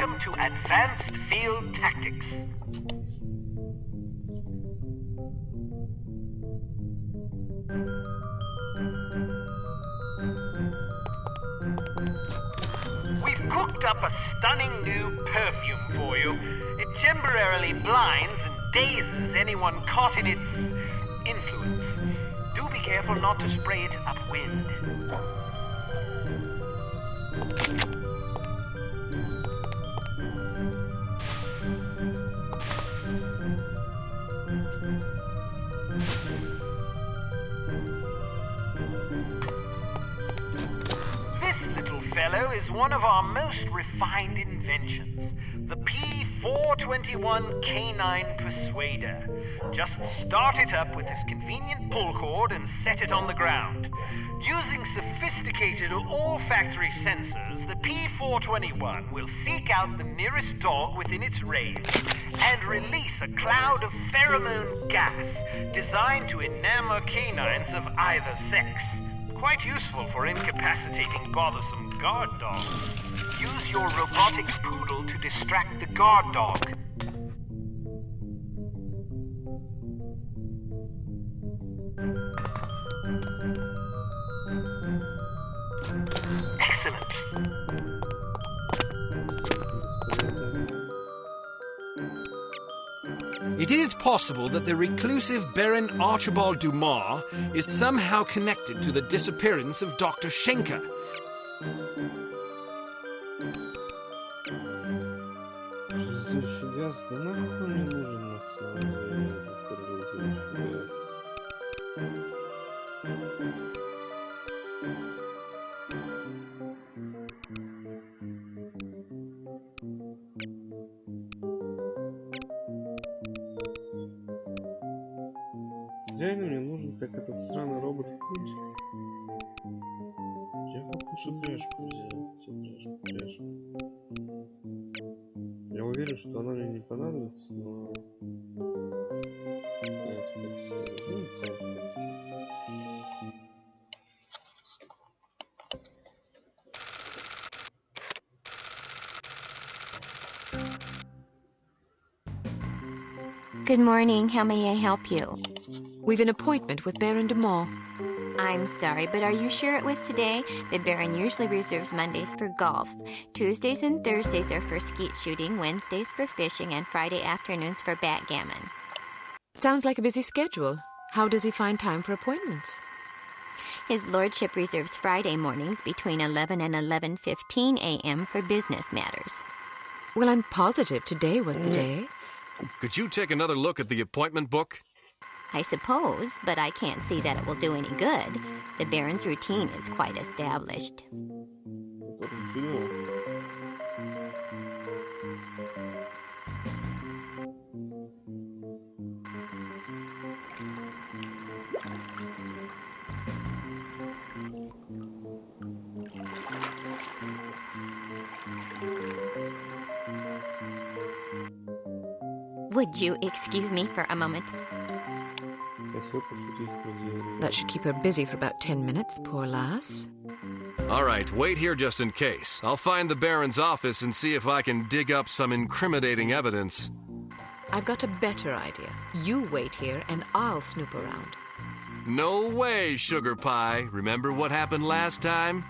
Welcome to Advanced Field Tactics. We've cooked up a stunning new perfume for you. It temporarily blinds and dazes anyone caught in its influence. Do be careful not to spray it upwind. Fellow is one of our most refined inventions, the P421 Canine Persuader. Just start it up with this convenient pull cord and set it on the ground. Using sophisticated olfactory sensors, the P421 will seek out the nearest dog within its range and release a cloud of pheromone gas designed to enamor canines of either sex. Quite useful for incapacitating bothersome guard dogs. Use your robotic poodle to distract the guard dog. Excellent. It is possible that the reclusive Baron Archibald Dumas is somehow connected to the disappearance of Dr. Schenker. Реально мне нужен как этот сраный робот-путь. Я попушу пряжку взял. Пряжку. Я уверен, что она мне не понадобится, но... Good morning. How may I help you? We've an appointment with Baron Dumas. I'm sorry, but are you sure it was today? The Baron usually reserves Mondays for golf. Tuesdays and Thursdays are for skeet shooting, Wednesdays for fishing, and Friday afternoons for backgammon. Sounds like a busy schedule. How does he find time for appointments? His lordship reserves Friday mornings between 11 and 11:15 a.m. for business matters. Well, I'm positive today was the day. Could you take another look at the appointment book? I suppose, but I can't see that it will do any good. The Baron's routine is quite established. Would you excuse me for a moment? That should keep her busy for about 10 minutes, poor lass. All right, wait here just in case. I'll find the Baron's office and see if I can dig up some incriminating evidence. I've got a better idea. You wait here and I'll snoop around. No way, Sugar Pie. Remember what happened last time?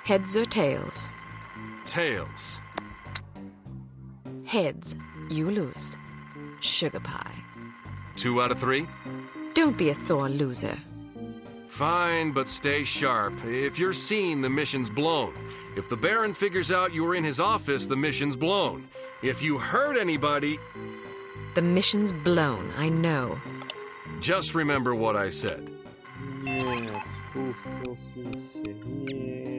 Heads or tails? Tails. Heads. You lose. Sugar Pie. 2 out of 3? Don't be a sore loser. Fine, but stay sharp. If you're seen, the mission's blown. If the Baron figures out you were in his office, the mission's blown. If you hurt anybody... The mission's blown, I know. Just remember what I said. Нет, full stealth миссия. Нет.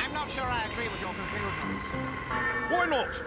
I'm not sure I agree with your conclusions. Why not?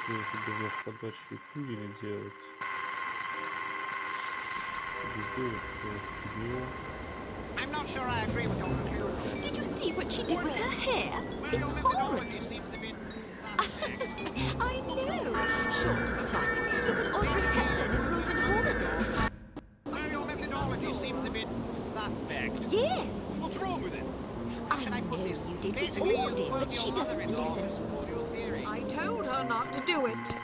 мне тебе на собачью пуделя делать? Чтобы сделать такую фигню. I'm not sure I agree with your conclusion. Did you see what she did with her hair? It's Your horrid. methodology seems a bit suspect. I know. Short is fine. Look at Audrey Hepburn and Roman Holiday. Well, your methodology seems a bit suspect. Yes. What's wrong with it? I Should I know put this? you did. We Basically, all you did, quote but she your doesn't mother-in-law listen. to support your theory. I told her not to do it.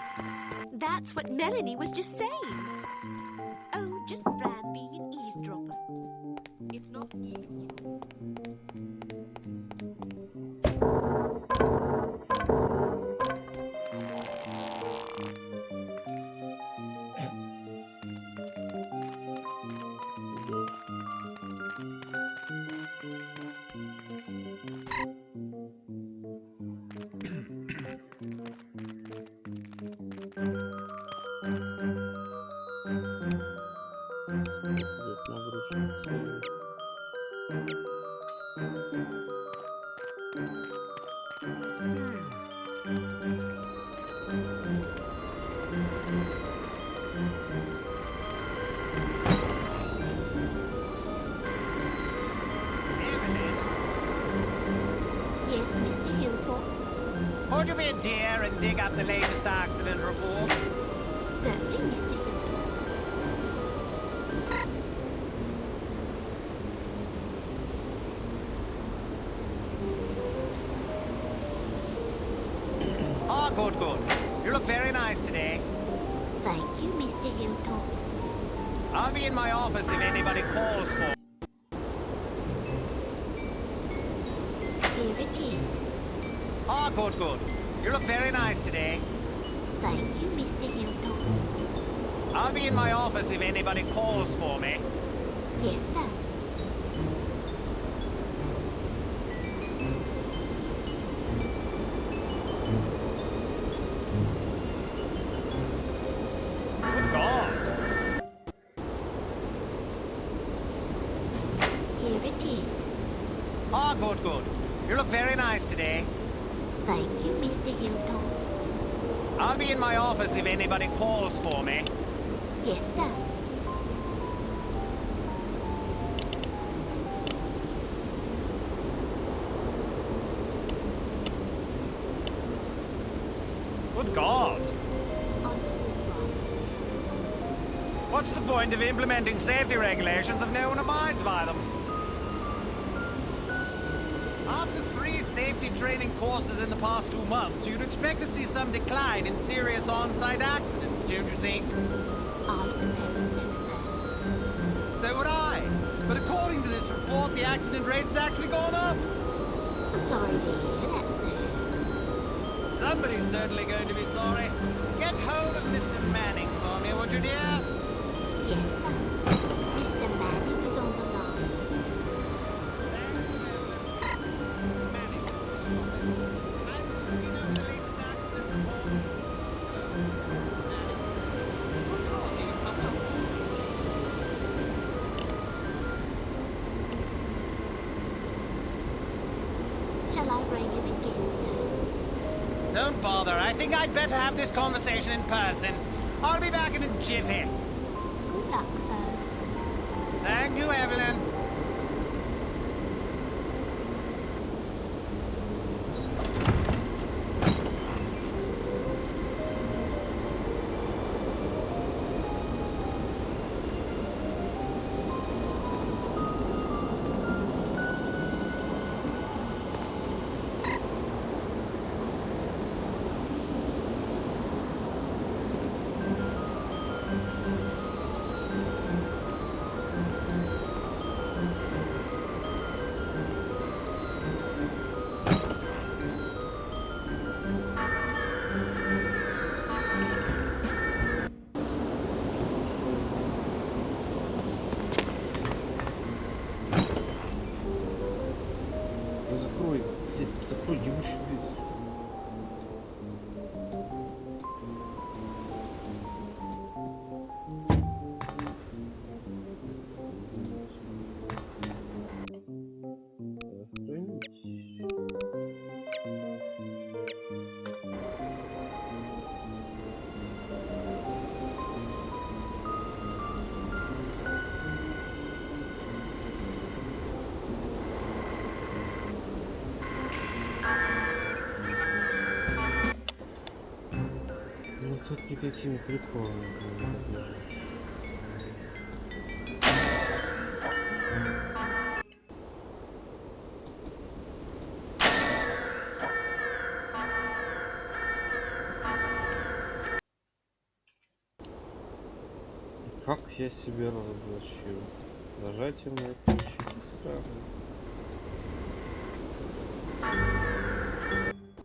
That's what Melanie was just saying. Oh, just Fran being an eavesdropper. It's not eavesdropping. Идет нагрузка целая. Yes, Mr. Hilltop. Could you be dear and dig up the latest accident report? Certainly, Mr. Hilltop. Ah, good, good. You look very nice today. Thank you, Mr. Hilltop. I'll be in my office if anybody calls for me. Here it is. Ah, good, good. You look very nice today. Thank you, Mr. Hilltop. I'll be in my office if anybody calls for me. Yes, sir. Good God. Here it is. Ah, good, good. You look very nice today. Thank you, Mr. Hilltop. I'll be in my office if anybody calls for me. Yes, sir. Good God. On all right. What's the point of implementing safety regulations if no one abides by them? After 3 safety training courses in the past 2 months, you'd expect to see some decline in serious on-site accidents, don't you think? I suppose so, sir. So would I. But according to this report, the accident rate has actually gone up. I'm sorry to hear that, sir. Somebody's certainly going to be sorry. Get hold of Mr. Manning for me, would you, dear? Yes, sir. Mr. Manning is on the lines. Manning. I'm just looking over the latest accident report. Good God, you come up. Shall I ring him again, sir? Don't bother. I think I'd better have this conversation in person. I'll be back in a jiffy. Good luck, sir. Thank you, Evelyn. Да закрой, блядь, закрой ебучий дверь. Охранить. какими приколами будем бежать. Как я себя разоблачил? Нажатием на ключики странно.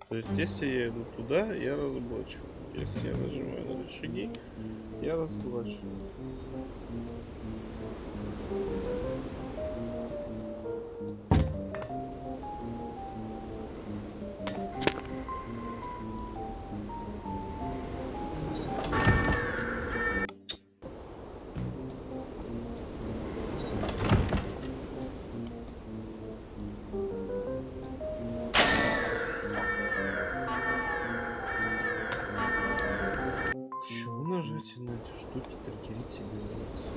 То есть, если я иду туда, я разоблачу. Если я нажимаю на рычаги, я разоблачу. Почему нажатие на эти штуки триггерит сигнализацию?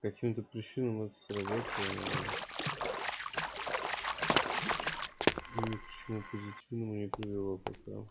Каким-то причинам это сработало. Ни к чему позитивному не привело пока.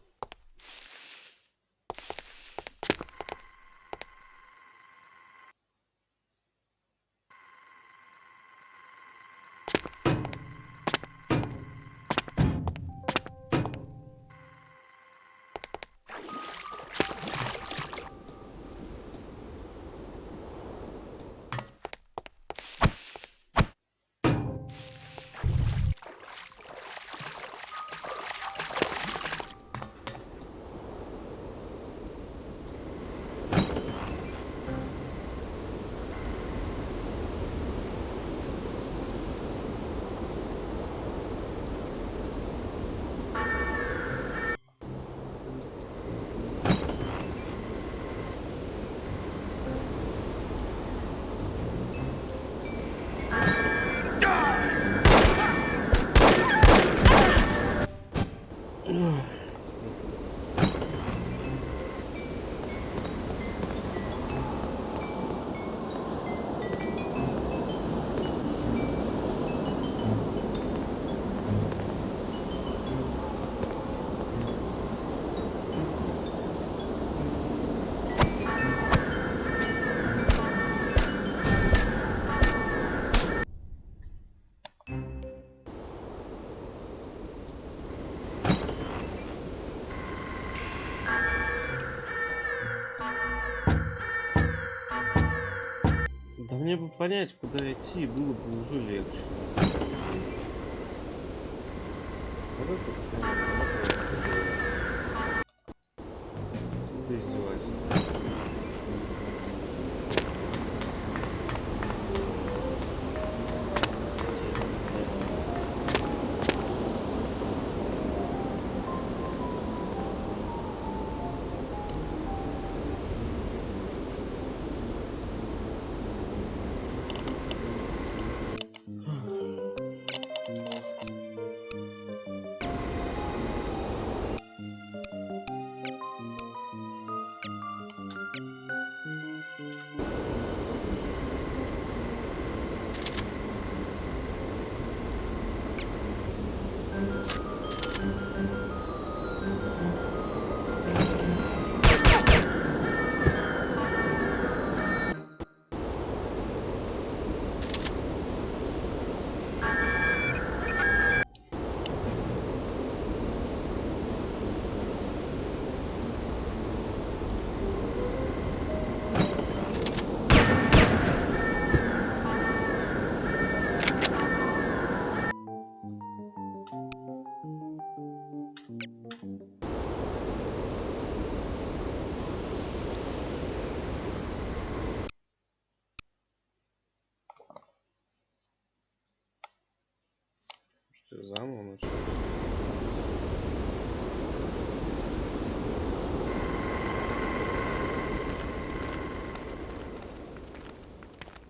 Да мне бы понять, куда идти, было бы уже легче. Вот это прям, ты издеваешься. Что, заново начать?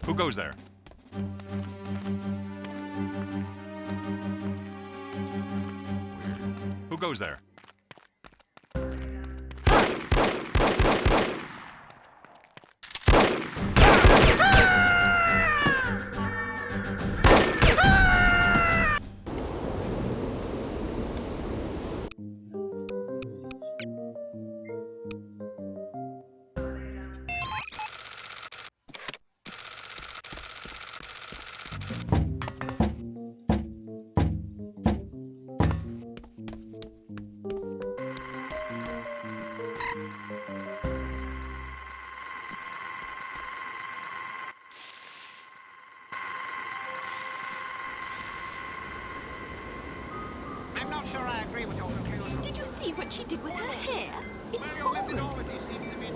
Who goes there? Who goes there? I'm not sure I agree with your conclusion. Did you see what she did with her hair? It's Well, your horrid. methodology seems a bit...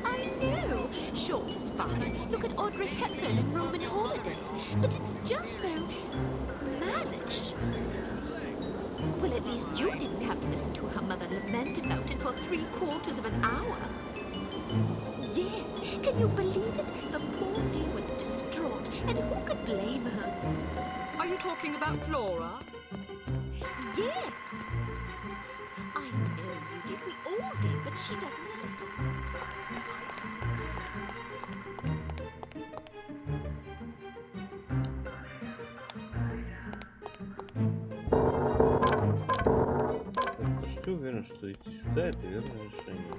I know. Short is fine. Look at Audrey Hepburn in Roman Holiday. But it's just so mannish. Well, at least you didn't have to listen to her mother lament about it for 3/4 of an hour. Yes, can you believe it? The poor dear was distraught, and who could blame her? Are you talking about Flora? Yes. I know you did. We all did, but she doesn't listen. Почти уверен, что идти сюда это верное решение.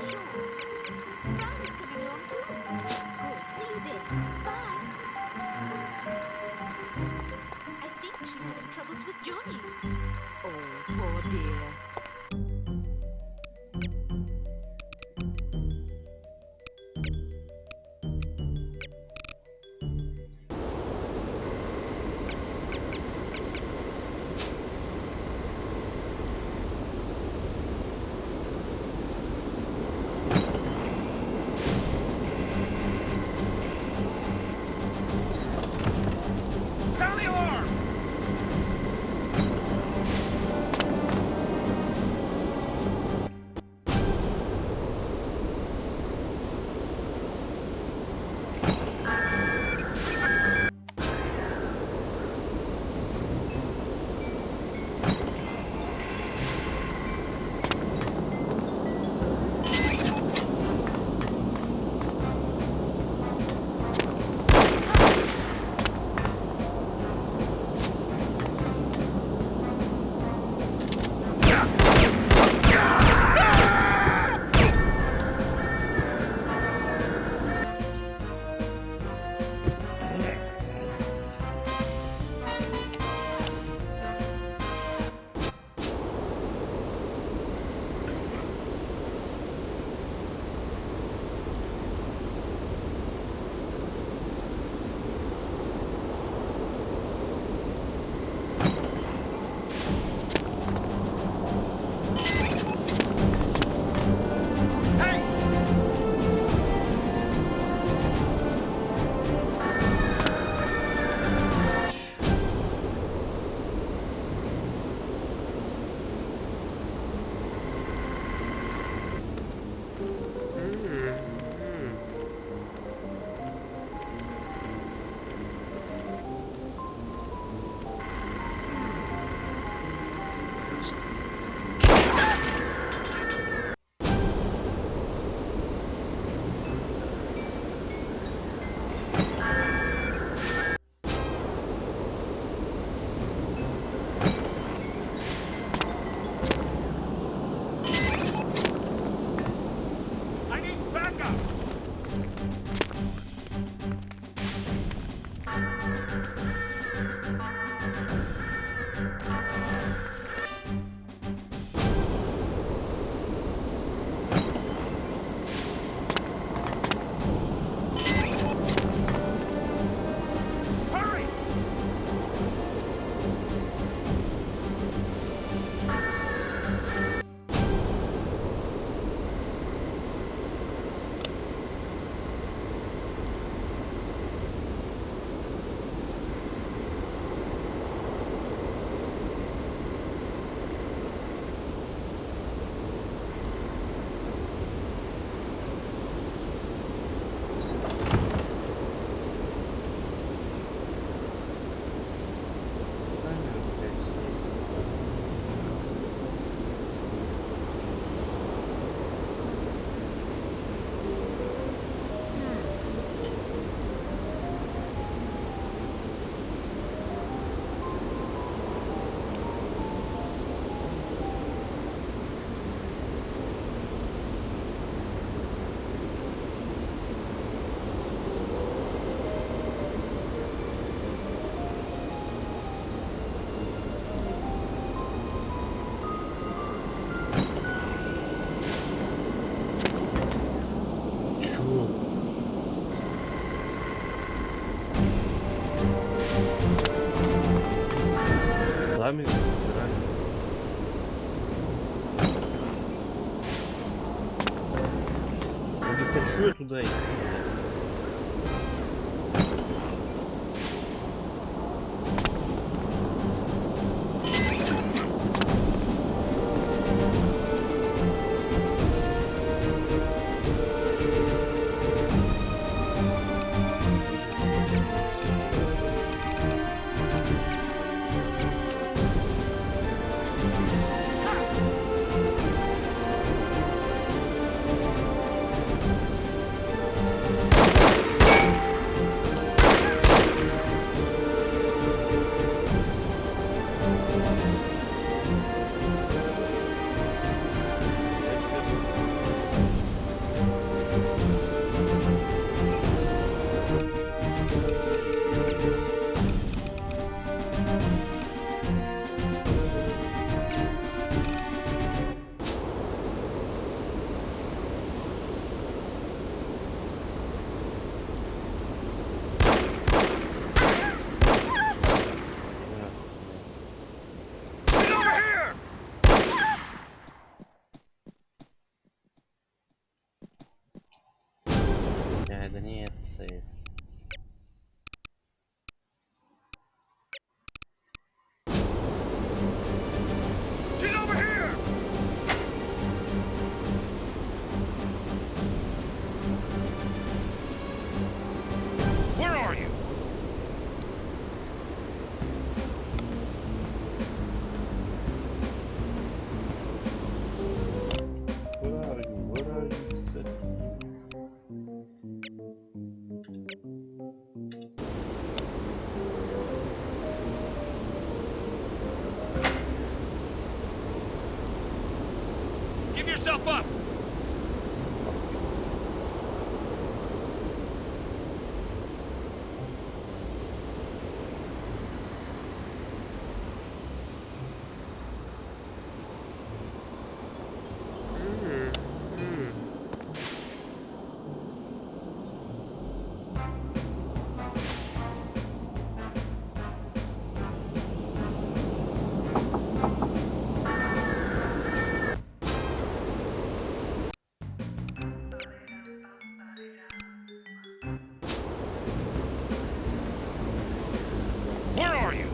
Sure. Fran's coming along too. Good. See you there. Bye. I think she's having troubles with Johnny. Oh, poor dear. Sound the alarm! Сами собирали. Не хочу я туда идти. Это не это сейф. She's over here! Where are you? Where are you, sir? Give yourself up! Where are you?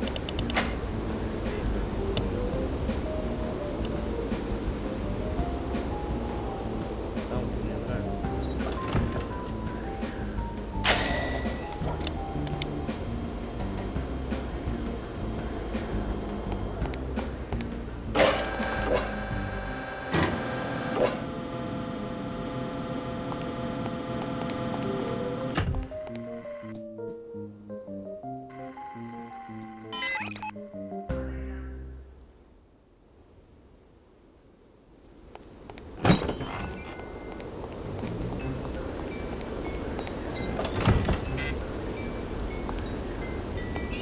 Там мне нравится.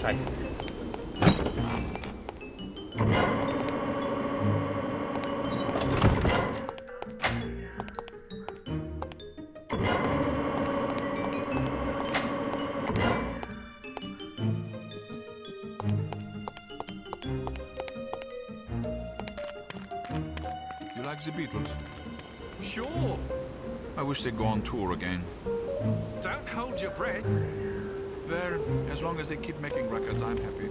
Шасси. You like the Beatles? Sure. I wish they'd go on tour again. Don't hold your breath. Well, as long as they keep making records, I'm happy.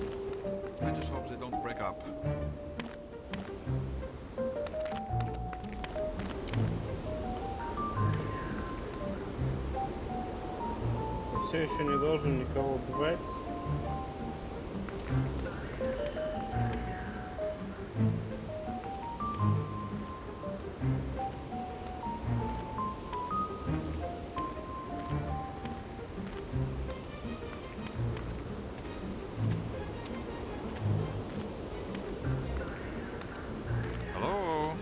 I just hope they don't break up. Все еще не должен никого убивать. Hello?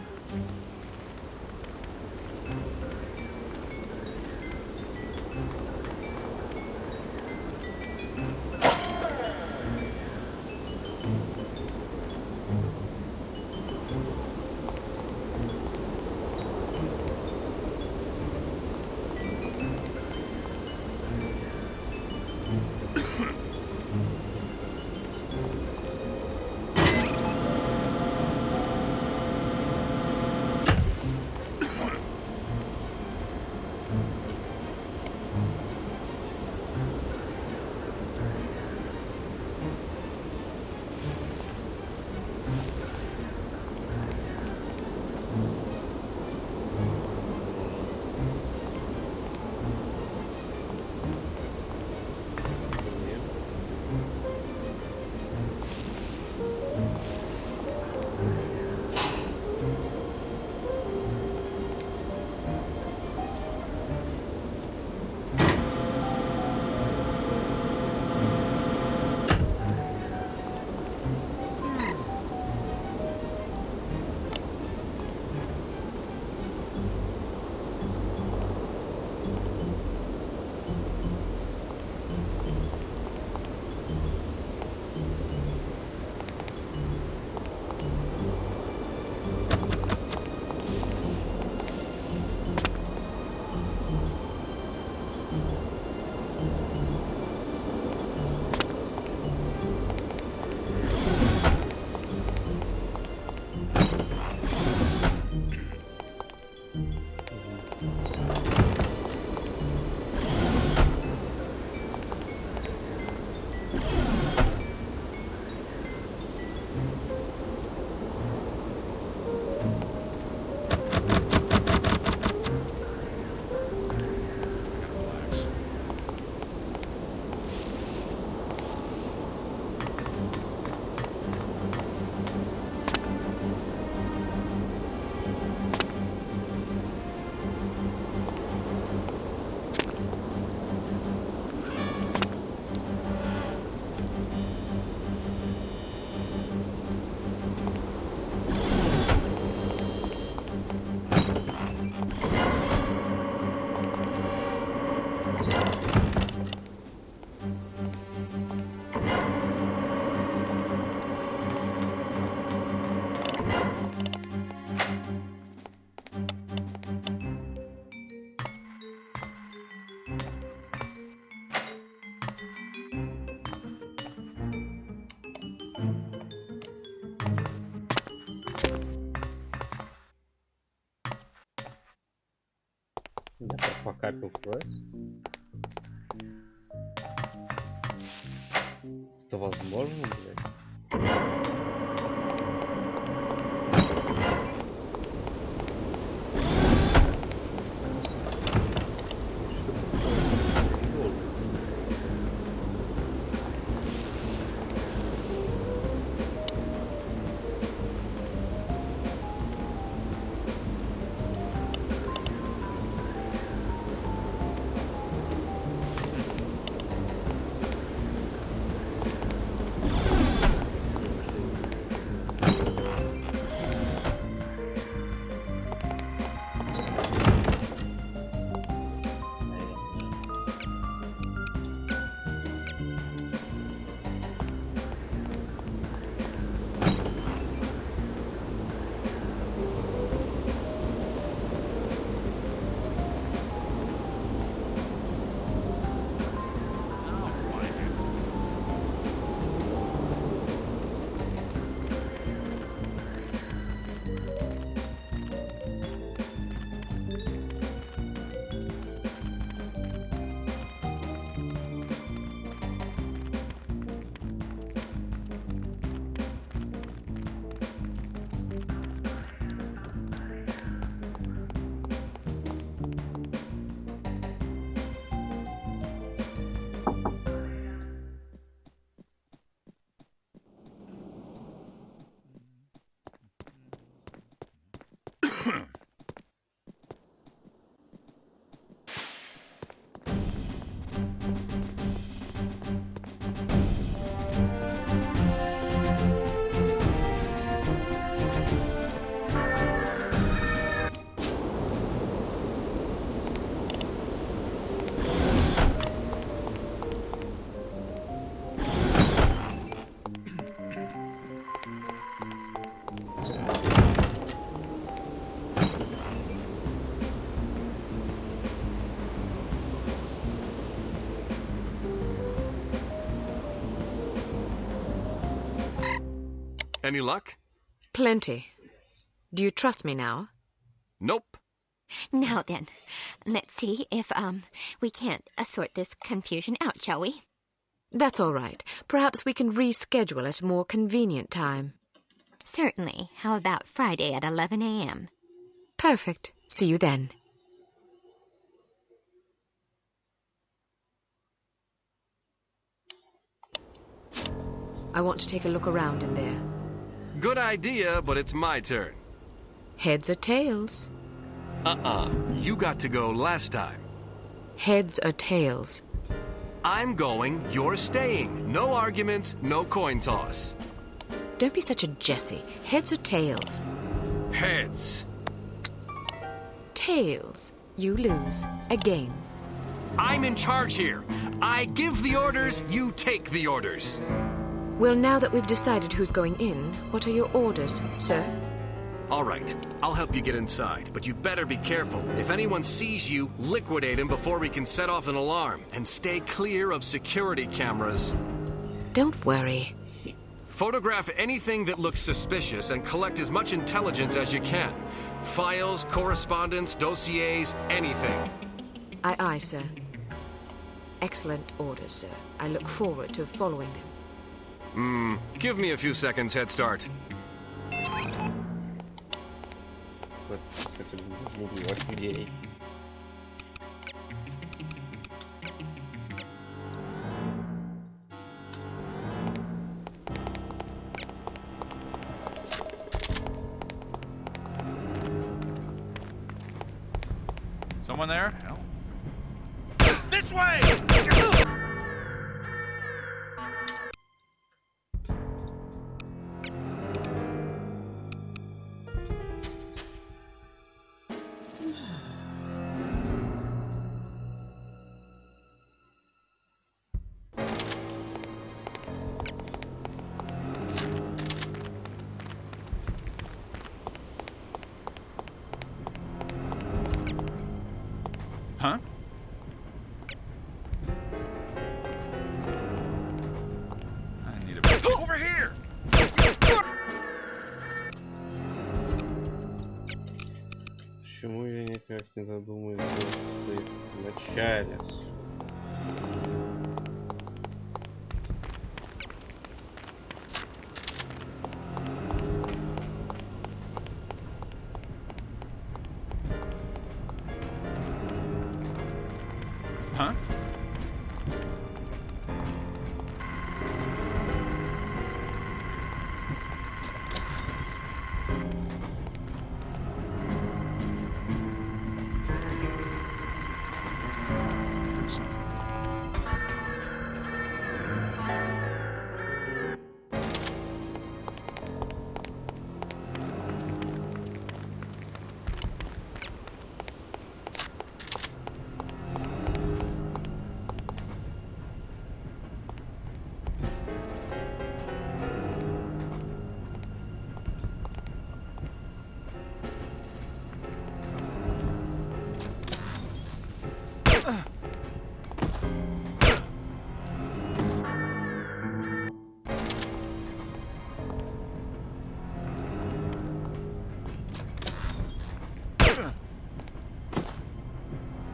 Happy Quest. Это возможно, блядь? Any luck? Plenty. Do you trust me now? Nope. Now then, let's see if, we can't sort this confusion out, shall we? That's all right. Perhaps we can reschedule at a more convenient time. Certainly. How about Friday at 11 a.m.? Perfect. See you then. I want to take a look around in there. Good idea, but it's my turn. Heads or tails? You got to go last time. Heads or tails? I'm going, you're staying. No arguments, no coin toss. Don't be such a Jessie. Heads or tails? Heads. Tails. You lose. Again. I'm in charge here. I give the orders, you take the orders. Well, now that we've decided who's going in, what are your orders, sir? All right, I'll help you get inside, but you'd better be careful. If anyone sees you, liquidate him before we can set off an alarm. And stay clear of security cameras. Don't worry. Photograph anything that looks suspicious and collect as much intelligence as you can. Files, correspondence, dossiers, anything. Aye, aye, sir. Excellent orders, sir. I look forward to following them. Give me a few seconds head start. Вот, кстати, нужно убивать людей. Someone there? This way! Huh? Сейчас не додумает в начале. Huh?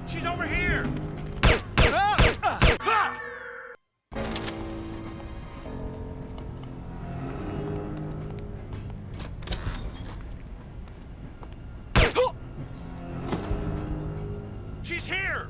She's over here! She's here!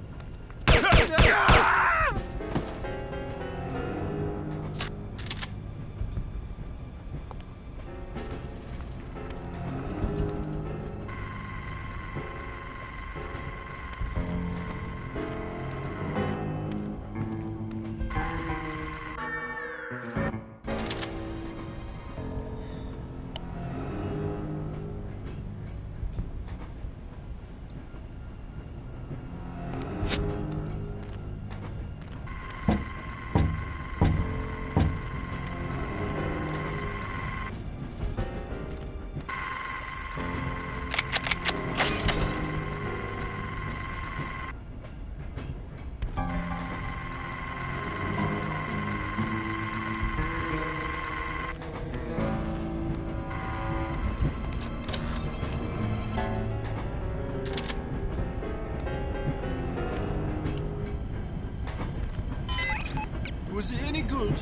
Was it any good?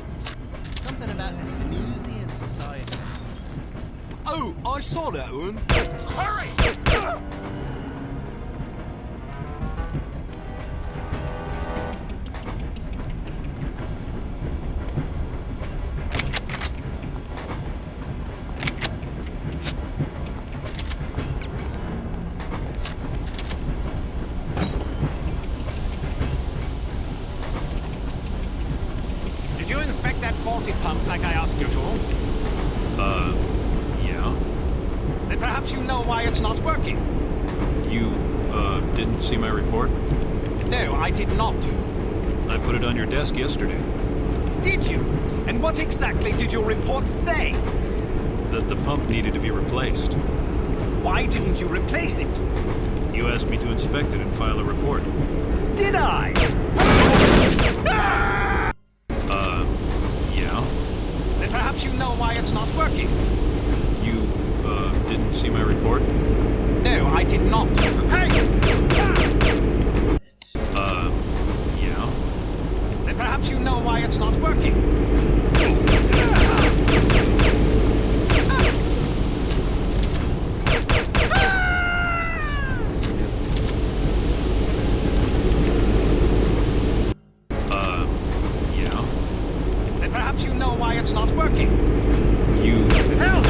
Something about this Venusian society. Oh, I saw that one. Hurry! Did you inspect that faulty pump like I asked you to? Yeah. Then perhaps you know why it's not working. You, didn't see my report? No, I did not. I put it on your desk yesterday. Did you? And what exactly did your report say? That the pump needed to be replaced. Why didn't you replace it? You asked me to inspect it and file a report. Did I? Yeah. Then perhaps you know why it's not working. You, didn't see my report? No, I did not. Hey! Yeah. Then perhaps you know why it's not working. Yeah. Then perhaps you know why it's not working. You... Help!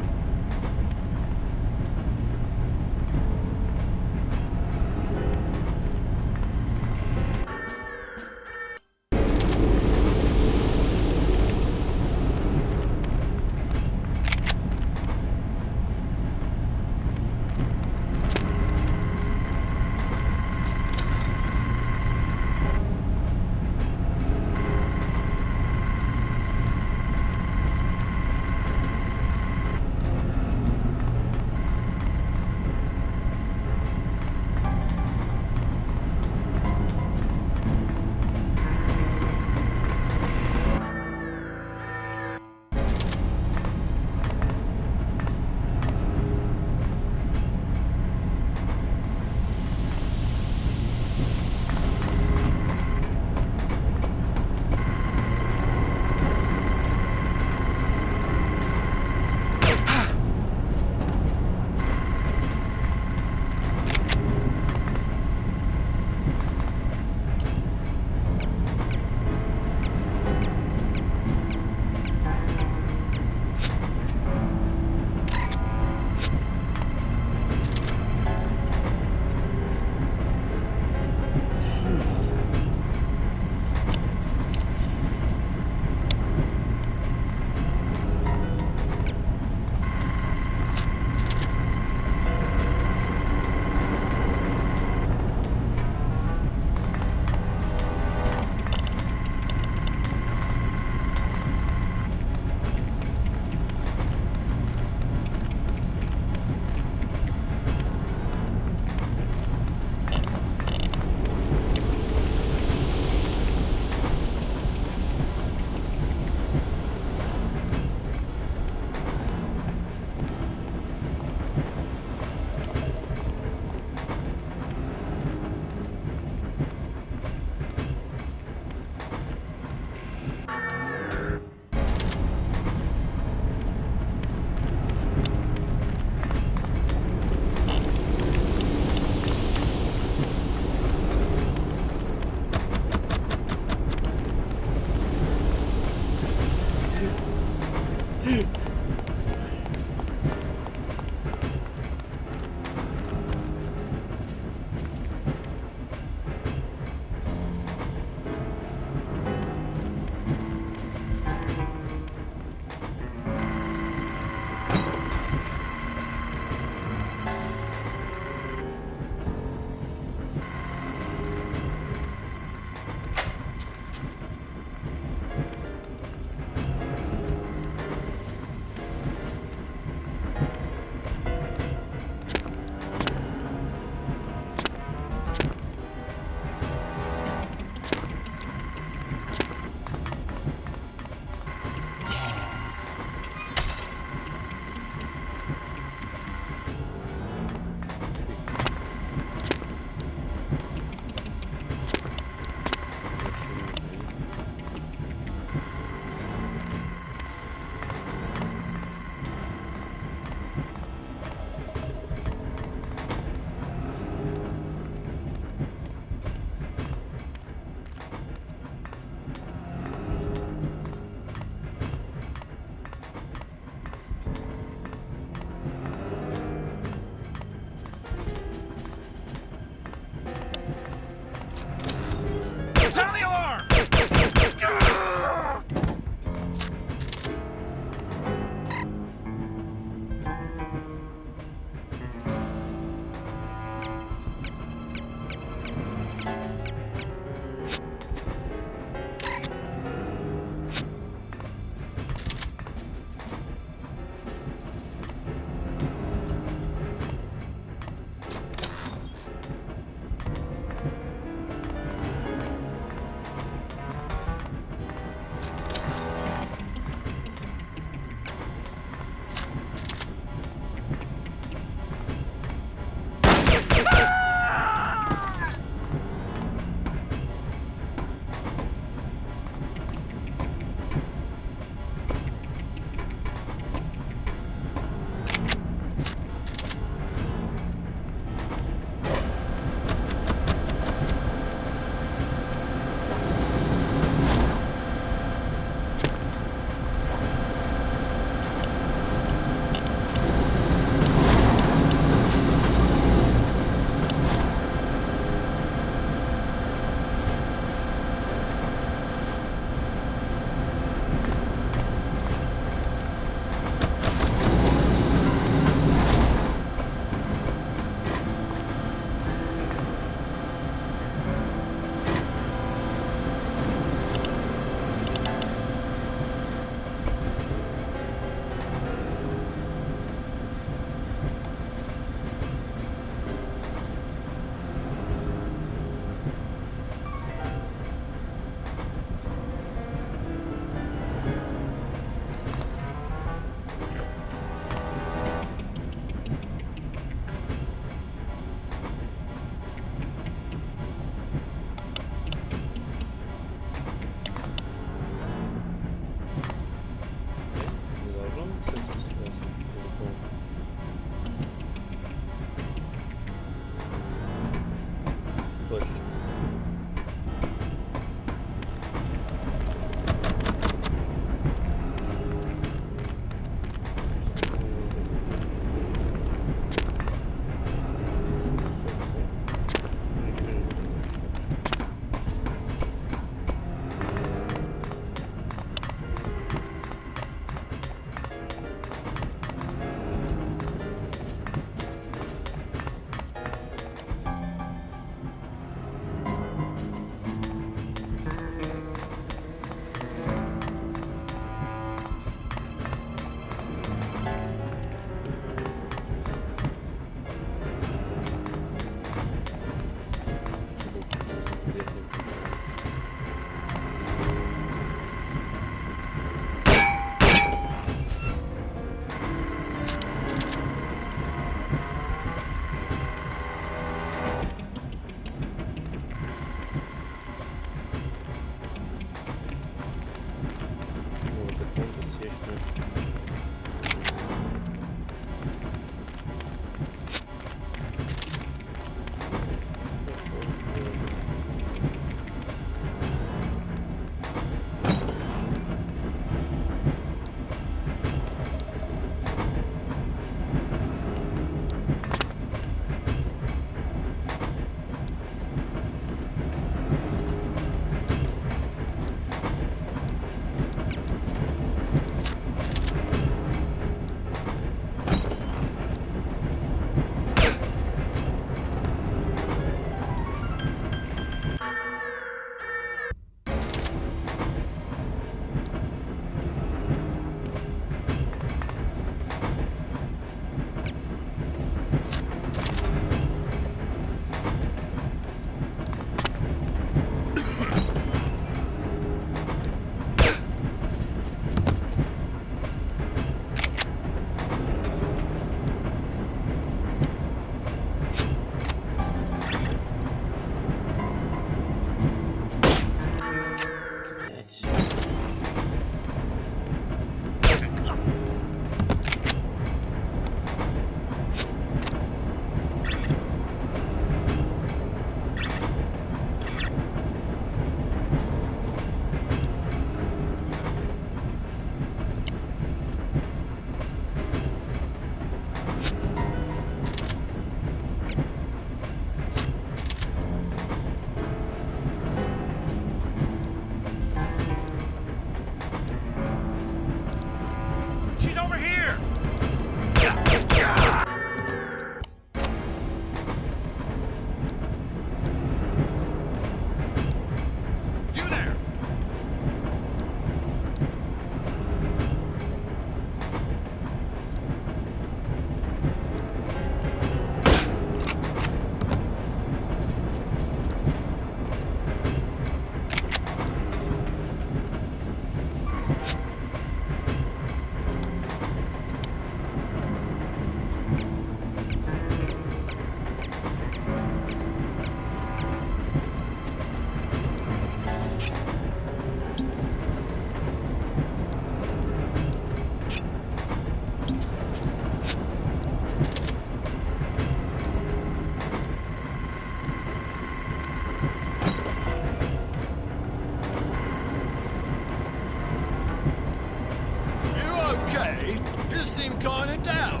just seem kind of down.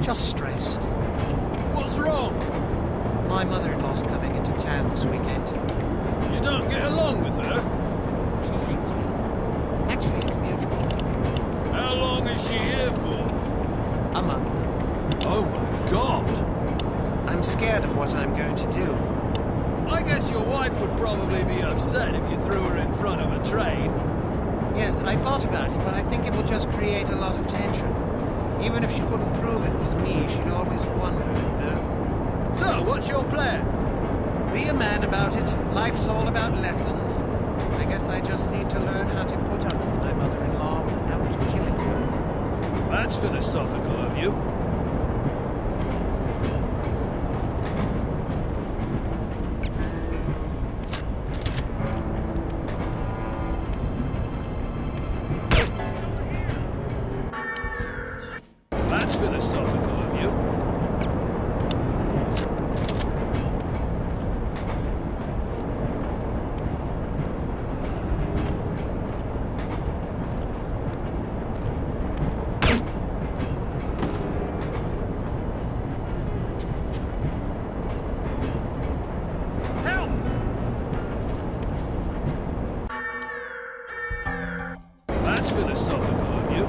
Just stressed. What's wrong? My mother-in-law's coming into town this weekend. You don't get along with her? She hates me. Actually, it's mutual. How long is she here for? A month. Oh my God! I'm scared of what I'm going to do. I guess your wife would probably be upset if you threw her in front of a train. Yes, I thought about it, but I think it will just create a lot of tension. Even if she couldn't prove it was me, she'd always wonder, you know? So, what's your plan? Be a man about it. Life's all about lessons. I guess I just need to learn how to put up with my mother-in-law without killing her. That's philosophical of you. That's philosophical of you. Help! That's philosophical of you.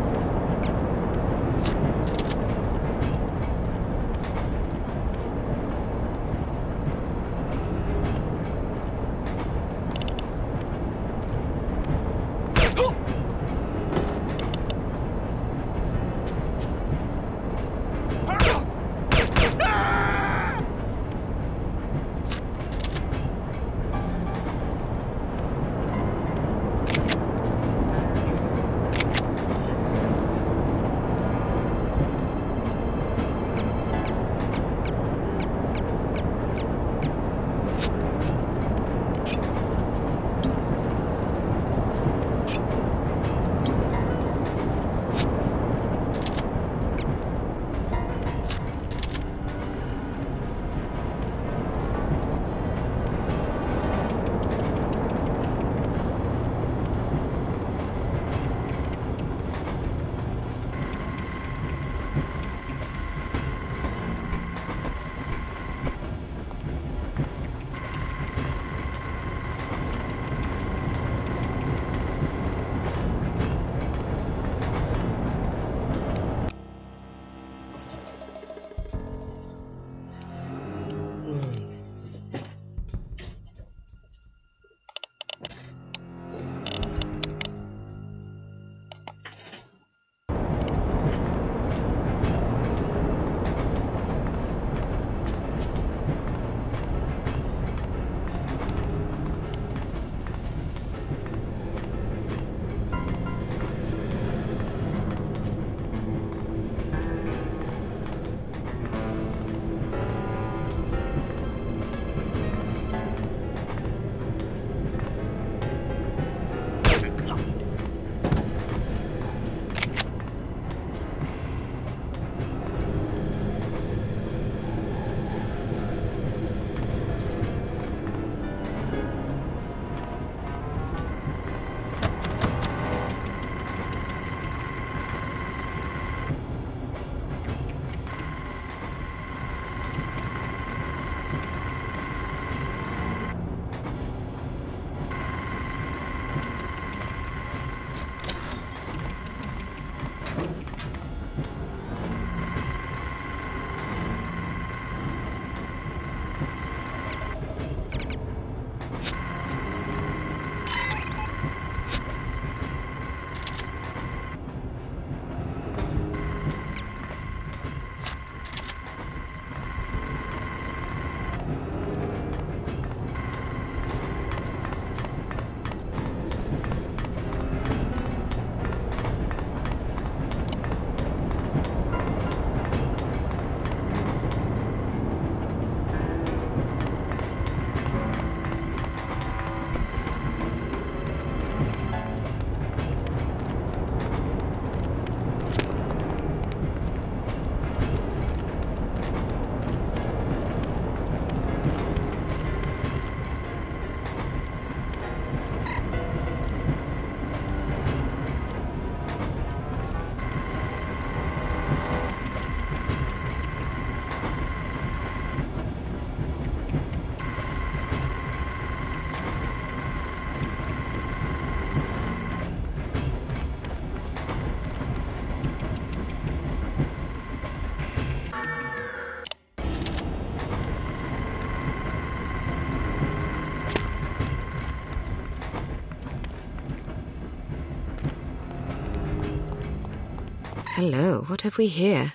Hello, what have we here?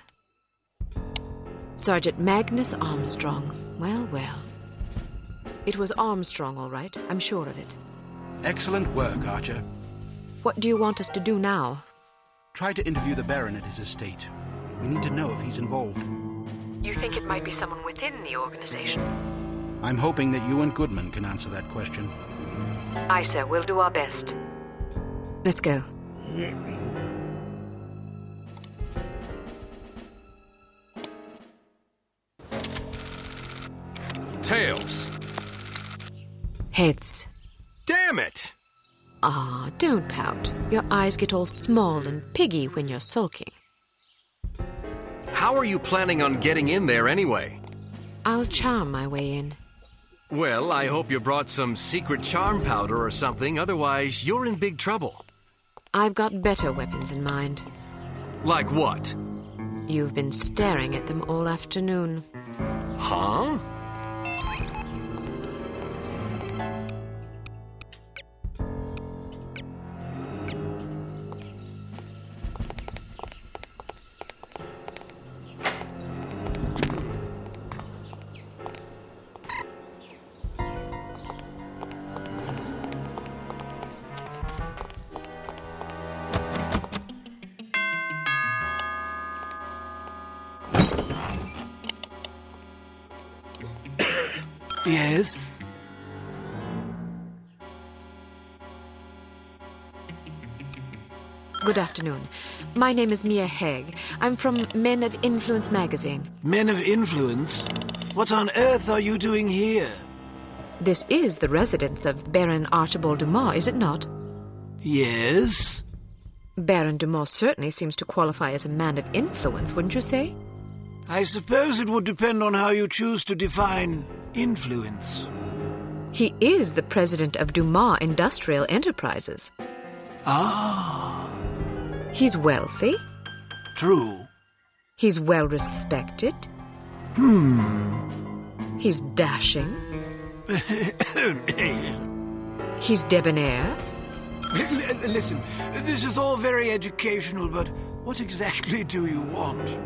Sergeant Magnus Armstrong. Well, well. It was Armstrong, all right. I'm sure of it. Excellent work, Archer. What do you want us to do now? Try to interview the Baron at his estate. We need to know if he's involved. You think it might be someone within the organization? I'm hoping that you and Goodman can answer that question. Aye, sir. We'll do our best. Let's go. Tails. Heads. Damn it! Ah, don't pout. Your eyes get all small and piggy when you're sulking. How are you planning on getting in there anyway? I'll charm my way in. Well, I hope you brought some secret charm powder or something, otherwise you're in big trouble. I've got better weapons in mind. Like what? You've been staring at them all afternoon. Huh? Yes? Good afternoon. My name is Mia Haig. I'm from Men of Influence magazine. Men of Influence? What on earth are you doing here? This is the residence of Baron Archibald Dumas, is it not? Yes? Baron Dumas certainly seems to qualify as a man of influence, wouldn't you say? I suppose it would depend on how you choose to define influence. He is the president of Dumas Industrial Enterprises. Ah. He's wealthy. True. He's well respected. He's dashing. He's debonair. Listen, this is all very educational, but what exactly do you want?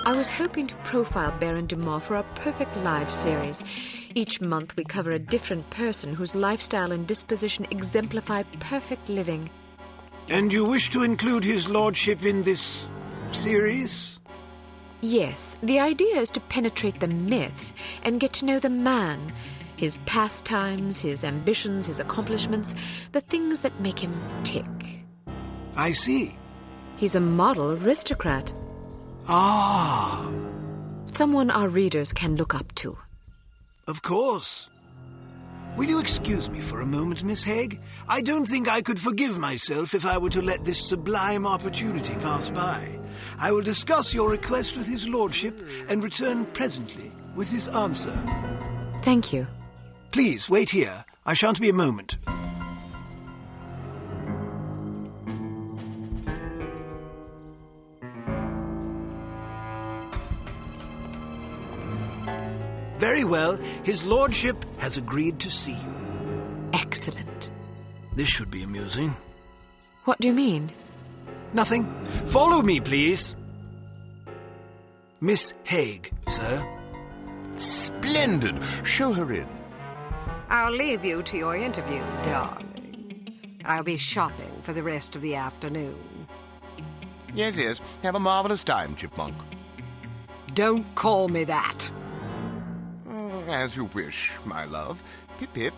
I was hoping to profile Baron Dumas for our Perfect Lives series. Each month we cover a different person whose lifestyle and disposition exemplify perfect living. And you wish to include his lordship in this series? Yes, the idea is to penetrate the myth and get to know the man, his pastimes, his ambitions, his accomplishments, the things that make him tick. I see. He's a model aristocrat. Ah. Someone our readers can look up to. Of course. Will you excuse me for a moment, Miss Haig? I don't think I could forgive myself if I were to let this sublime opportunity pass by. I will discuss your request with his lordship and return presently with his answer. Thank you. Please, wait here. I shan't be a moment. Very well. His lordship has agreed to see you. Excellent. This should be amusing. What do you mean? Nothing. Follow me, please. Miss Haig, sir. Splendid. Show her in. I'll leave you to your interview, darling. I'll be shopping for the rest of the afternoon. Yes, yes. Have a marvelous time, Chipmunk. Don't call me that. As you wish, my love. Pip-pip.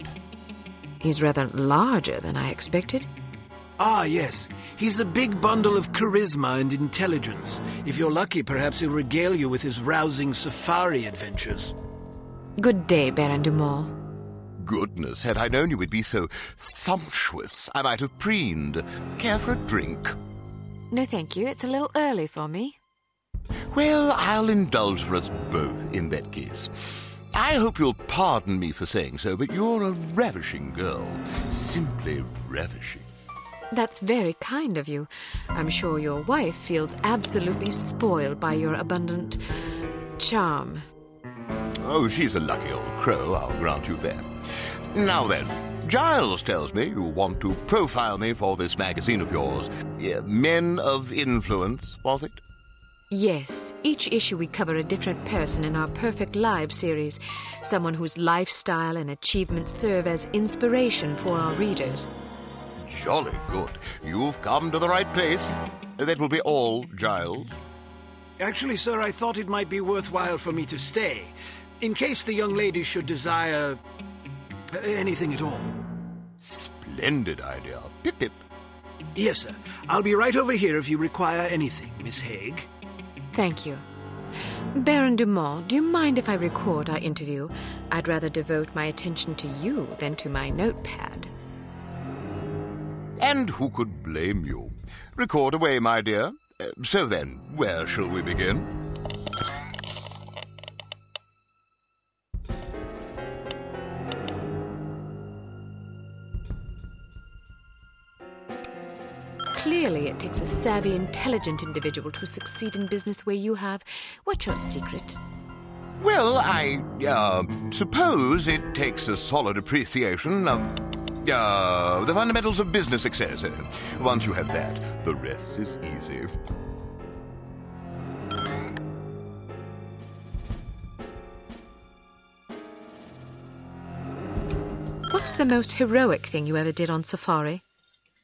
He's rather larger than I expected. Ah, yes. He's a big bundle of charisma and intelligence. If you're lucky, perhaps he'll regale you with his rousing safari adventures. Good day, Baron Dumas. Goodness, had I known you would be so sumptuous, I might have preened. Care for a drink? No, thank you. It's a little early for me. Well, I'll indulge for us both in that case. I hope you'll pardon me for saying so, but you're a ravishing girl. Simply ravishing. That's very kind of you. I'm sure your wife feels absolutely spoiled by your abundant charm. Oh, she's a lucky old crow, I'll grant you that. Now then, Giles tells me you want to profile me for this magazine of yours. Men of Influence, was it? Yes, each issue we cover a different person in our Perfect Lives series, someone whose lifestyle and achievements serve as inspiration for our readers. Jolly good. You've come to the right place. That will be all, Giles. Actually, sir, I thought it might be worthwhile for me to stay, in case the young lady should desire anything at all. Splendid idea. Pip, pip. Yes, sir. I'll be right over here if you require anything, Miss Haig. Thank you. Baron Dumont, do you mind if I record our interview? I'd rather devote my attention to you than to my notepad. And who could blame you? Record away, my dear. So then, where shall we begin? Clearly, it takes a savvy, intelligent individual to succeed in business the way you have. What's your secret? Well, I suppose it takes a solid appreciation of the fundamentals of business success. Once you have that, the rest is easy. What's the most heroic thing you ever did on safari?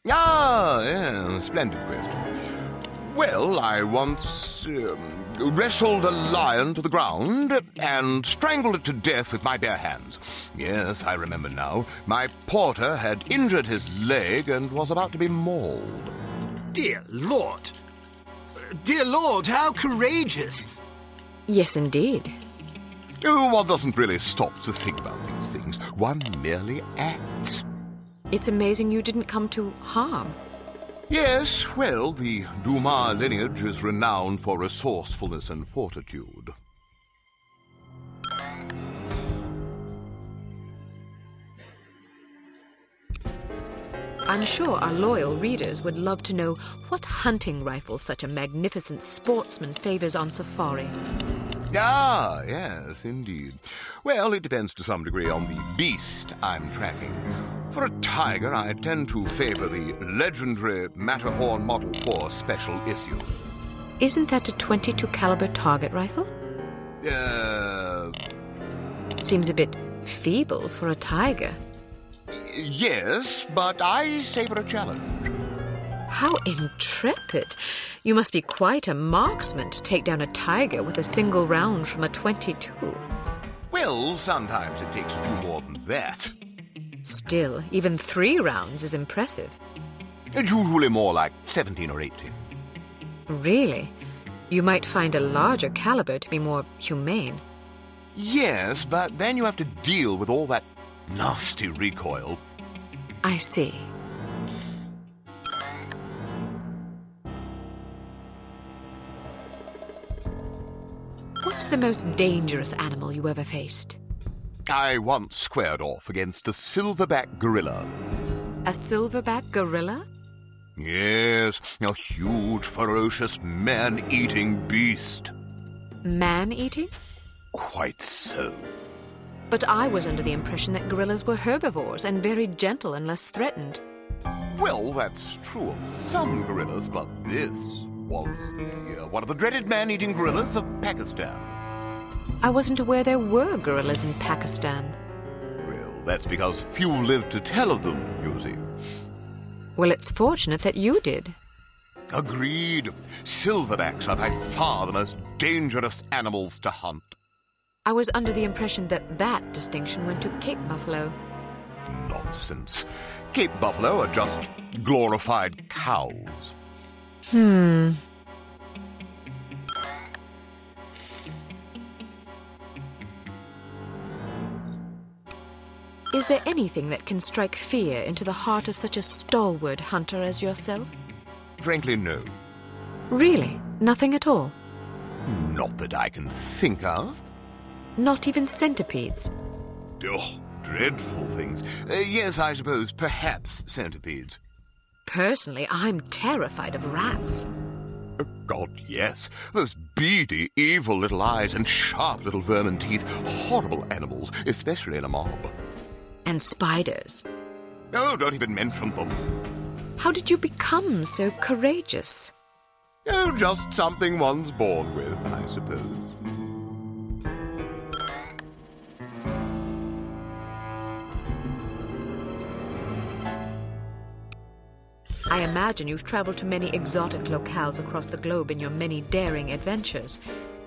Yeah, splendid question. Well, I once wrestled a lion to the ground and strangled it to death with my bare hands. Yes, I remember now. My porter had injured his leg and was about to be mauled. Dear Lord! Dear Lord, how courageous! Yes, indeed. Oh, one doesn't really stop to think about these things. One merely acts. It's amazing you didn't come to harm. Yes, well, the Dumas lineage is renowned for resourcefulness and fortitude. I'm sure our loyal readers would love to know what hunting rifle such a magnificent sportsman favors on safari. Ah, yes, indeed. Well, it depends to some degree on the beast I'm tracking. For a tiger, I tend to favor the legendary Matterhorn Model 4 special issue. Isn't that a .22 caliber target rifle? Seems a bit feeble for a tiger. Yes, but I savor a challenge. How intrepid! You must be quite a marksman to take down a tiger with a single round from a .22. Well, sometimes it takes a few more than that. Still, even 3 rounds is impressive. It's usually more like 17 or 18. Really? You might find a larger caliber to be more humane. Yes, but then you have to deal with all that nasty recoil. I see. What's the most dangerous animal you ever faced? I once squared off against a silverback gorilla. A silverback gorilla? Yes, a huge, ferocious, man-eating beast. Man-eating? Quite so. But I was under the impression that gorillas were herbivores and very gentle unless threatened. Well, that's true of some gorillas, but this was one of the dreaded man-eating gorillas of Pakistan. I wasn't aware there were gorillas in Pakistan. Well, that's because few live to tell of them, you see. Well, it's fortunate that you did. Agreed. Silverbacks are by far the most dangerous animals to hunt. I was under the impression that that distinction went to Cape buffalo. Nonsense. Cape buffalo are just glorified cows. Is there anything that can strike fear into the heart of such a stalwart hunter as yourself? Frankly, no. Really? Nothing at all? Not that I can think of. Not even centipedes? Oh, dreadful things. Yes, I suppose, perhaps centipedes. Personally, I'm terrified of rats. Oh, God, yes. Those beady, evil little eyes and sharp little vermin teeth. Horrible animals, especially in a mob. And spiders. Oh, don't even mention them. How did you become so courageous? Oh, just something one's born with, I suppose. I imagine you've traveled to many exotic locales across the globe in your many daring adventures.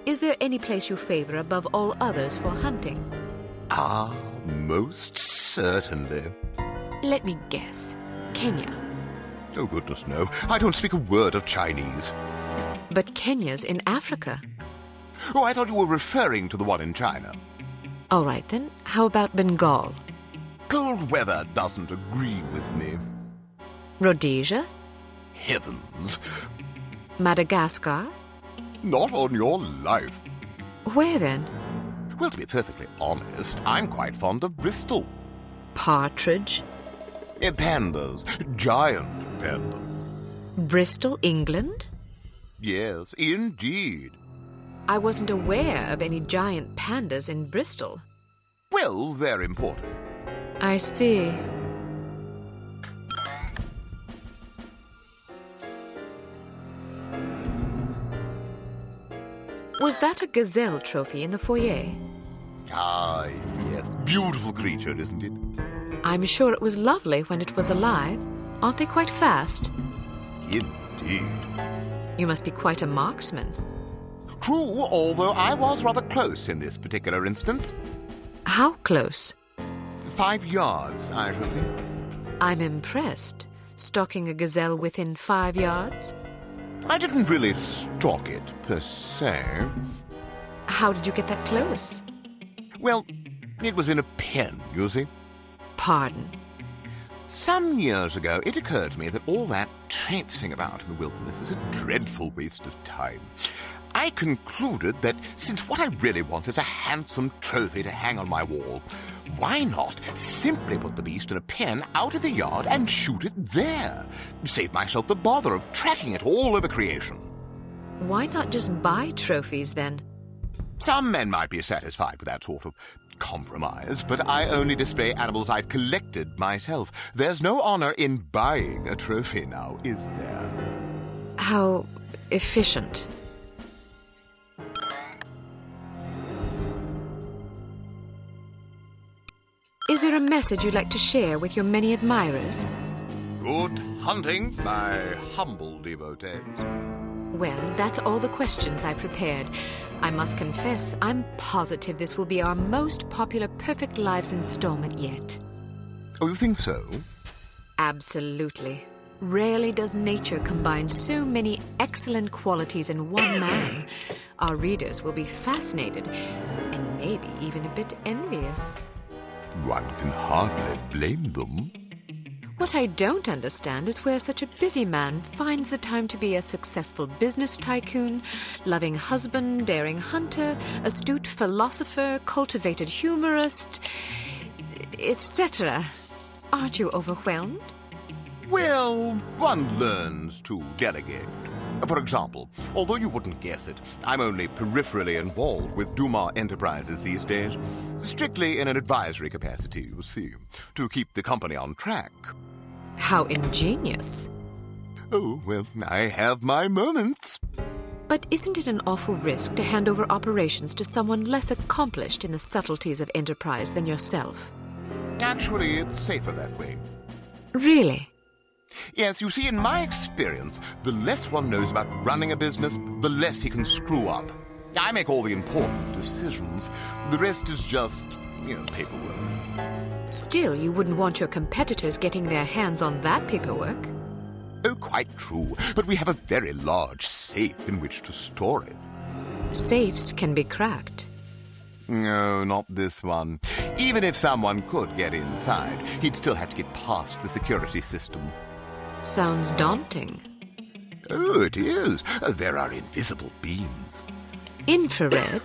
Is there any place you favor above all others for hunting? Ah, most certainly. Let me guess. Kenya. Oh, goodness, no. I don't speak a word of Chinese. But Kenya's in Africa. Oh, I thought you were referring to the one in China. All right, then. How about Bengal? Cold weather doesn't agree with me. Rhodesia? Heavens. Madagascar? Not on your life. Where then? Well, to be perfectly honest, I'm quite fond of Bristol. Partridge? Pandas. Giant pandas. Bristol, England? Yes, indeed. I wasn't aware of any giant pandas in Bristol. Well, they're important. I see. Was that a gazelle trophy in the foyer? Ah, yes. Beautiful creature, isn't it? I'm sure it was lovely when it was alive. Aren't they quite fast? Indeed. You must be quite a marksman. True, although I was rather close in this particular instance. How close? 5 yards, I should think. I'm impressed. Stalking a gazelle within 5 yards? I didn't really stalk it, per se. How did you get that close? Well, it was in a pen, you see. Pardon? Some years ago, it occurred to me that all that traipsing about in the wilderness is a dreadful waste of time. I concluded that since what I really want is a handsome trophy to hang on my wall, why not simply put the beast in a pen out of the yard and shoot it there? Save myself the bother of tracking it all over creation. Why not just buy trophies, then? Some men might be satisfied with that sort of compromise, but I only display animals I've collected myself. There's no honor in buying a trophy now, is there? How efficient. Is there a message you'd like to share with your many admirers? Good hunting, my humble devotees. Well, that's all the questions I prepared. I must confess, I'm positive this will be our most popular Perfect Lives installment yet. Oh, you think so? Absolutely. Rarely does nature combine so many excellent qualities in one man. Our readers will be fascinated, and maybe even a bit envious. One can hardly blame them. What I don't understand is where such a busy man finds the time to be a successful business tycoon, loving husband, daring hunter, astute philosopher, cultivated humorist, etc. Aren't you overwhelmed? Well, one learns to delegate. For example, although you wouldn't guess it, I'm only peripherally involved with Dumas Enterprises these days. Strictly in an advisory capacity, you see, to keep the company on track. How ingenious. Oh, well, I have my moments. But isn't it an awful risk to hand over operations to someone less accomplished in the subtleties of enterprise than yourself? Actually, it's safer that way. Really? Yes, you see, in my experience, the less one knows about running a business, the less he can screw up. I make all the important decisions. The rest is just, paperwork. Still, you wouldn't want your competitors getting their hands on that paperwork. Oh, quite true. But we have a very large safe in which to store it. Safes can be cracked. No, not this one. Even if someone could get inside, he'd still have to get past the security system. Sounds daunting. Oh, it is. There are invisible beams. Infrared?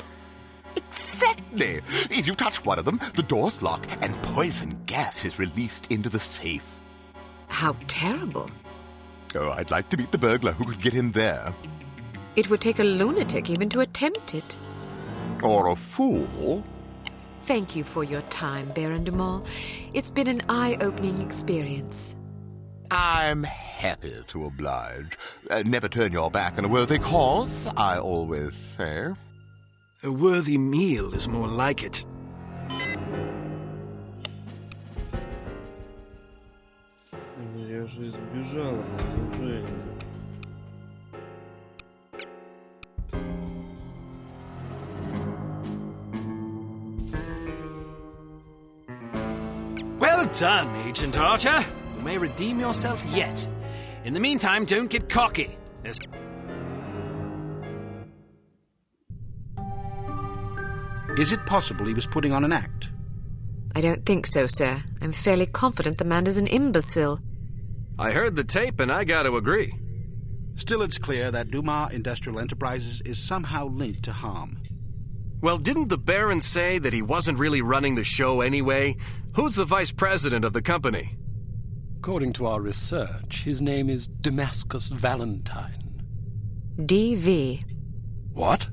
Exactly. If you touch one of them, the doors lock and poison gas is released into the safe. How terrible. Oh, I'd like to meet the burglar who could get in there. It would take a lunatic even to attempt it. Or a fool. Thank you for your time, Baron de Mol. It's been an eye-opening experience. I'm happy to oblige. Never turn your back on a worthy cause, I always say. A worthy meal is more like it. Я же избежал окружения. Well done, Agent Archer. You may redeem yourself yet. In the meantime, don't get cocky. Is it possible he was putting on an act? I don't think so, sir. I'm fairly confident the man is an imbecile. I heard the tape and I gotta agree. Still, it's clear that Dumas Industrial Enterprises is somehow linked to harm. Well, didn't the Baron say that he wasn't really running the show anyway? Who's the vice president of the company? According to our research, his name is Damascus Valentine. D.V. What?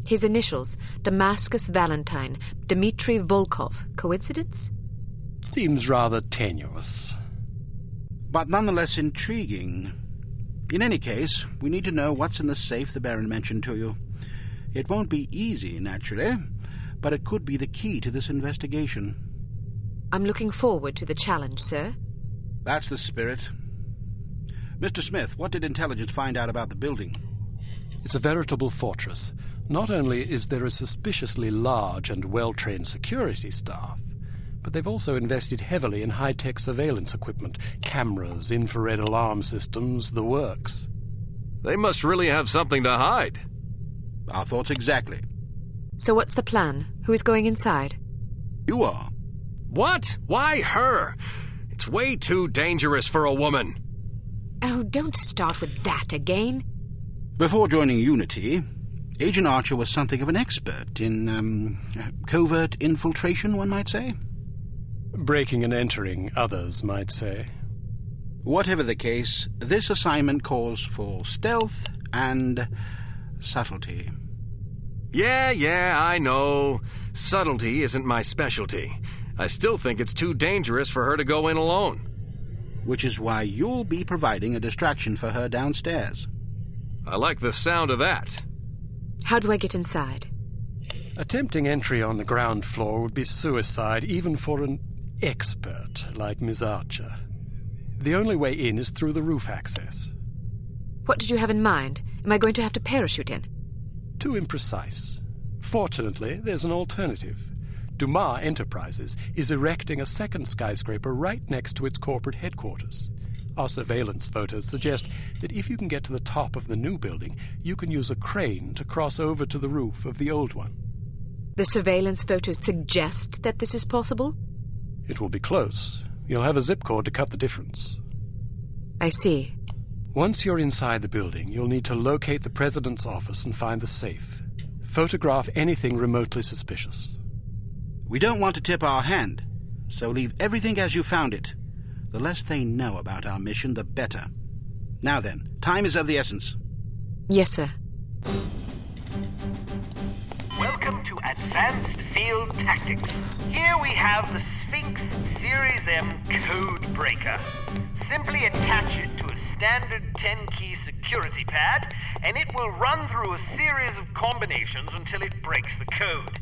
His initials, Damascus Valentine, Dmitry Volkov. Coincidence? Seems rather tenuous. But nonetheless intriguing. In any case, we need to know what's in the safe the Baron mentioned to you. It won't be easy, naturally, but it could be the key to this investigation. I'm looking forward to the challenge, sir. That's the spirit. Mr. Smith, what did intelligence find out about the building? It's a veritable fortress. Not only is there a suspiciously large and well-trained security staff, but they've also invested heavily in high-tech surveillance equipment, cameras, infrared alarm systems, the works. They must really have something to hide. Our thoughts exactly. So what's the plan? Who is going inside? You are. What? Why her? It's way too dangerous for a woman. Oh, don't start with that again. Before joining Unity, Agent Archer was something of an expert in, covert infiltration, one might say. Breaking and entering, others might say. Whatever the case, this assignment calls for stealth and subtlety. Yeah, I know. Subtlety isn't my specialty. I still think it's too dangerous for her to go in alone. Which is why you'll be providing a distraction for her downstairs. I like the sound of that. How do I get inside? Attempting entry on the ground floor would be suicide, even for an expert like Miss Archer. The only way in is through the roof access. What did you have in mind? Am I going to have to parachute in? Too imprecise. Fortunately, there's an alternative. Dumas Enterprises is erecting a second skyscraper right next to its corporate headquarters. Our surveillance photos suggest that if you can get to the top of the new building, you can use a crane to cross over to the roof of the old one. The surveillance photos suggest that this is possible? It will be close. You'll have a zip cord to cut the difference. I see. Once you're inside the building, you'll need to locate the president's office and find the safe. Photograph anything remotely suspicious. We don't want to tip our hand, so leave everything as you found it. The less they know about our mission, the better. Now then, time is of the essence. Yes, sir. Welcome to Advanced Field Tactics. Here we have the Sphinx Series M Code Breaker. Simply attach it to a standard 10-key security pad, and it will run through a series of combinations until it breaks the code.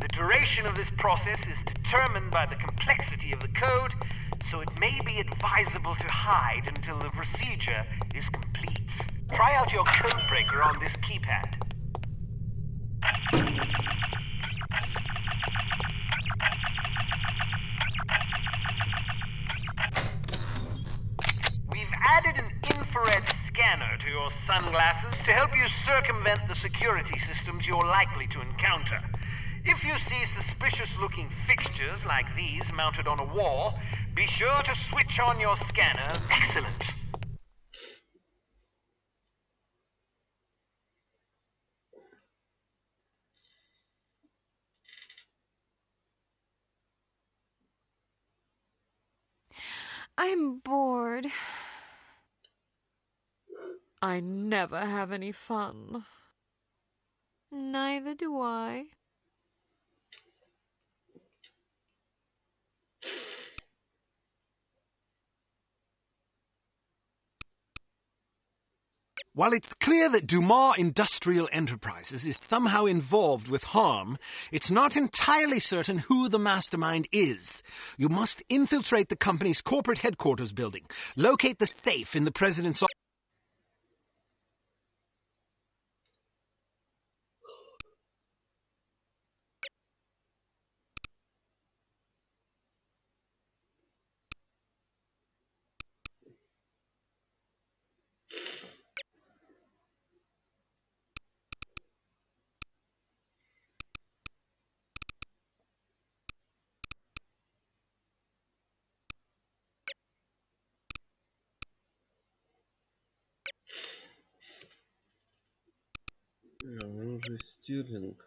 The duration of this process is determined by the complexity of the code, so it may be advisable to hide until the procedure is complete. Try out your code breaker on this keypad. We've added an infrared scanner to your sunglasses to help you circumvent the security systems you're likely to encounter. If you see suspicious-looking fixtures like these mounted on a wall, be sure to switch on your scanner. Excellent. I'm bored. I never have any fun. Neither do I. While it's clear that Dumas Industrial Enterprises is somehow involved with harm, it's not entirely certain who the mastermind is. You must infiltrate the company's corporate headquarters building, locate the safe in the president's office. Он же Стирлинг.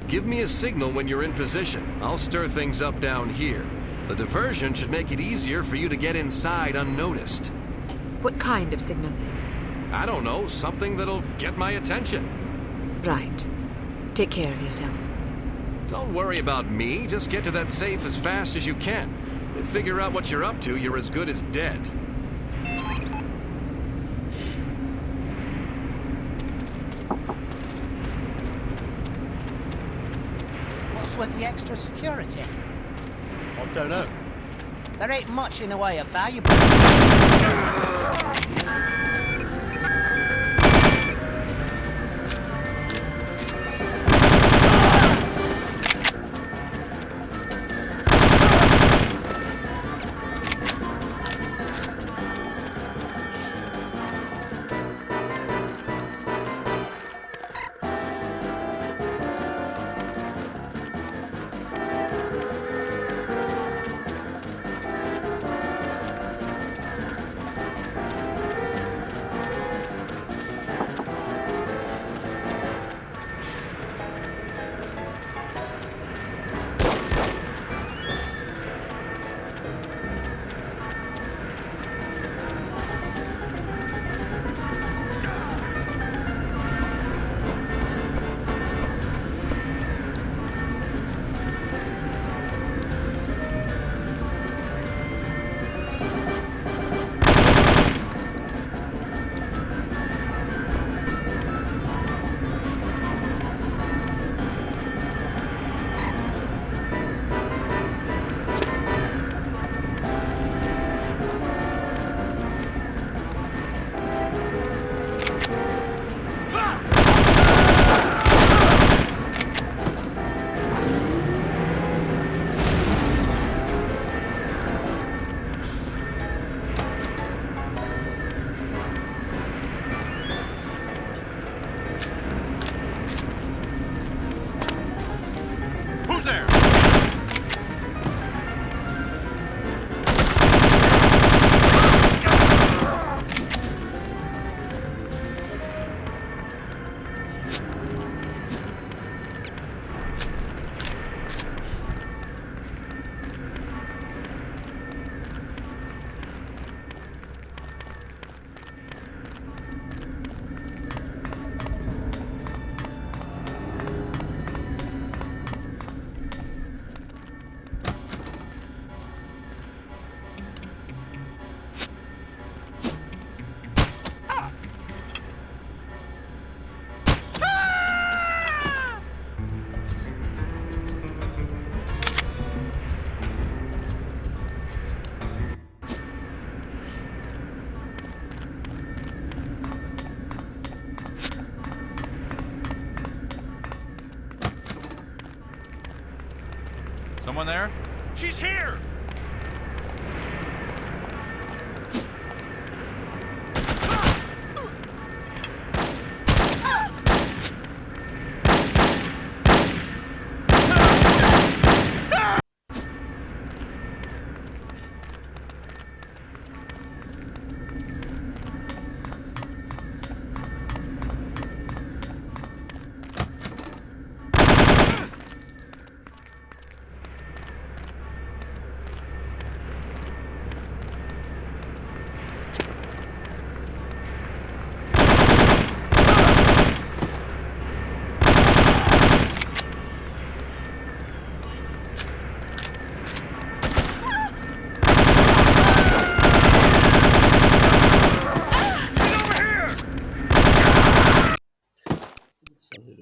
Give me a signal when you're in position. I'll stir things up down here. The diversion should make it easier for you to get inside unnoticed. What kind of signal? I don't know, something that'll get my attention. Right. Take care of yourself. Don't worry about me, just get to that safe as fast as you can. If they figure out what you're up to, you're as good as dead. What's with the extra security? I don't know. There ain't much in the way of valuable. Someone there? She's here!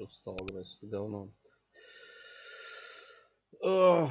Устал играть с этим говном. Ох.